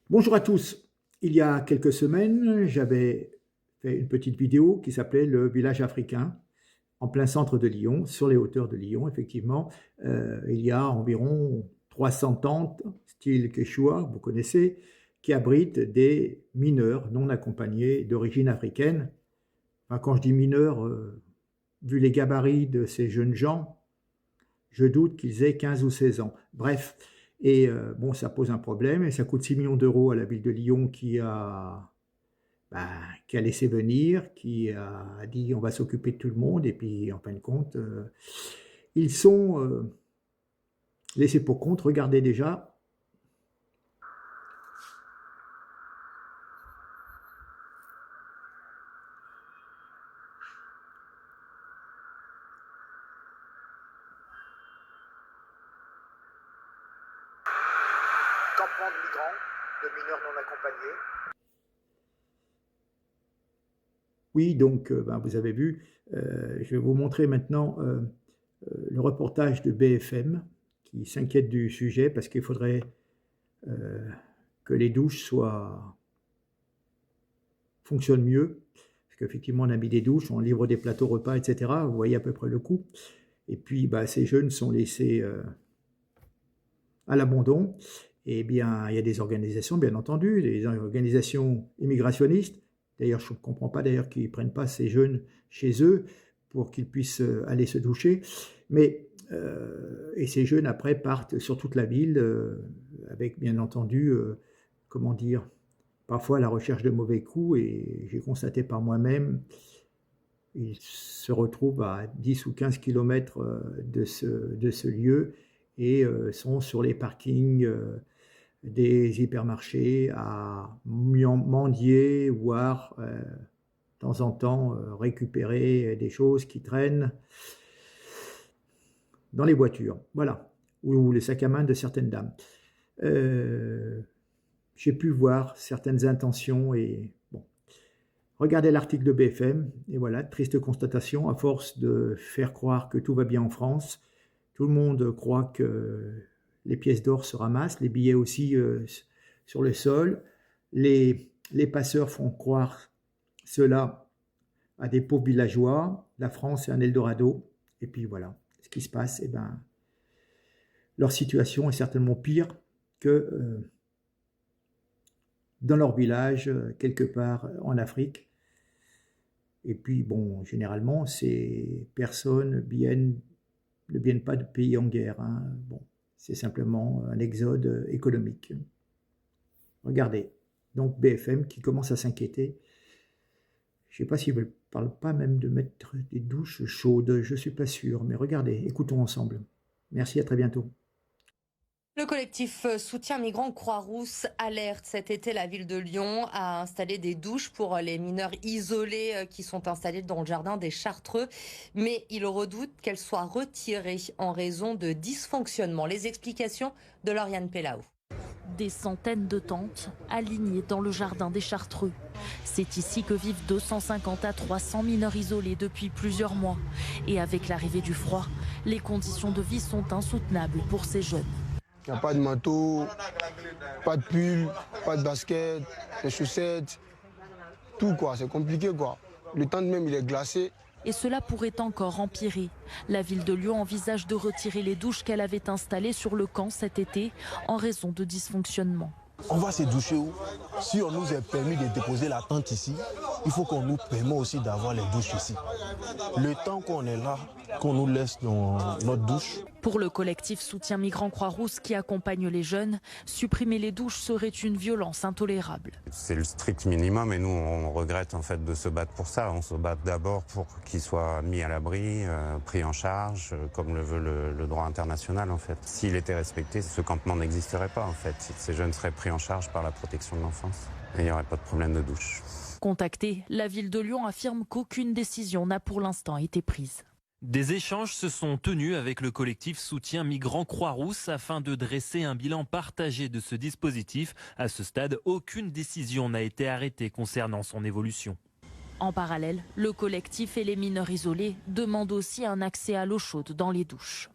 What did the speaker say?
Bonjour à tous. Il y a quelques semaines, j'avais fait une petite vidéo qui s'appelait «Le village africain», en plein centre de Lyon, sur les hauteurs de Lyon, effectivement. Il y a environ 300 tentes, style quechua, vous connaissez, qui abritent des mineurs non accompagnés d'origine africaine. Enfin, quand je dis mineurs, vu les gabarits de ces jeunes gens, je doute qu'ils aient 15 ou 16 ans. Bref, et bon, ça pose un problème et ça coûte 6 millions d'euros à la ville de Lyon qui a laissé venir, qui a dit: «On va s'occuper de tout le monde» et puis en fin de compte, ils sont, laissés pour compte. Regardez déjà. Campement de migrants, de mineurs non accompagnés. Oui, donc vous avez vu, je vais vous montrer maintenant, le reportage de BFM qui s'inquiète du sujet parce qu'il faudrait, heu, que les douches fonctionnent mieux. Parce qu'effectivement, on a mis des douches, on livre des plateaux repas et cetera. Vous voyez à peu près le coût et puis, ces jeunes sont laissés, à l'abandon. Et bien, il y a des organisations, bien entendu, des organisations immigrationnistes. D'ailleurs, je ne comprends pas d'ailleurs qu'ils ne prennent pas ces jeunes chez eux pour qu'ils puissent, aller se doucher. Mais, et ces jeunes après partent sur toute la ville, avec bien entendu, comment dire? Parfois à la recherche de mauvais coups et j'ai constaté par moi-même, ils se retrouvent à 10 ou 15 kilomètres, de ce lieu et sont sur les parkings, des hypermarchés à mendier, voire, de temps en temps, récupérer des choses qui traînent dans les voitures, voilà, ou les sacs à main de certaines dames. Heu, j'ai pu voir certaines intentions et bon, regardez l'article de BFM et voilà, triste constatation, à force de faire croire que tout va bien en France, tout le monde croit que les pièces d'or se ramassent, les billets aussi, sur le sol. Les passeurs font croire cela à des pauvres villageois. La France est un eldorado et puis voilà, ce qui se passe, leur situation est certainement pire que, dans leur village, quelque part en Afrique. Et puis bon, généralement, ces personnes ne viennent pas de pays en guerre, hein. Bon, c'est simplement un exode, économique. Regardez, donc BFM qui commence à s'inquiéter. Je ne sais pas s'ils ne parlent pas même de mettre des douches chaudes, je ne suis pas sûr, mais regardez, écoutons ensemble. Merci, à très bientôt. Le collectif Soutien Migrants Croix-Rousse alerte. Cet été, la ville de Lyon a installé des douches pour les mineurs isolés qui sont installés dans le jardin des Chartreux. Mais il redoute qu'elles soient retirées en raison de dysfonctionnement. Les explications de Lauriane Pellaou. Des centaines de tentes alignées dans le jardin des Chartreux. C'est ici que vivent 250 à 300 mineurs isolés depuis plusieurs mois. Et avec l'arrivée du froid, les conditions de vie sont insoutenables pour ces jeunes. Il n'y a pas de manteau, pas de pull, pas de basket, des chaussettes, tout quoi, c'est compliqué quoi. Le temps de même il est glacé. Et cela pourrait encore empirer. La ville de Lyon envisage de retirer les douches qu'elle avait installées sur le camp cet été en raison de dysfonctionnement. On va se doucher où? Si on nous est permis de déposer la tente ici, il faut qu'on nous permette aussi d'avoir les douches ici. Le temps qu'on est là, qu'on nous laisse dans notre douche. Pour le collectif Soutien Migrants Croix-Rousse qui accompagne les jeunes, supprimer les douches serait une violence intolérable. C'est le strict minimum et nous on regrette en fait de se battre pour ça. On se bat d'abord pour qu'ils soient mis à l'abri, pris en charge, comme le veut le droit international en fait. S'il était respecté, ce campement n'existerait pas en fait. Ces jeunes seraient pris en charge par la protection de l'enfance et il n'y aurait pas de problème de douche. Contactée, la ville de Lyon affirme qu'aucune décision n'a pour l'instant été prise. Des échanges se sont tenus avec le collectif Soutien Migrants Croix-Rousse afin de dresser un bilan partagé de ce dispositif. À ce stade, aucune décision n'a été arrêtée concernant son évolution. En parallèle, le collectif et les mineurs isolés demandent aussi un accès à l'eau chaude dans les douches.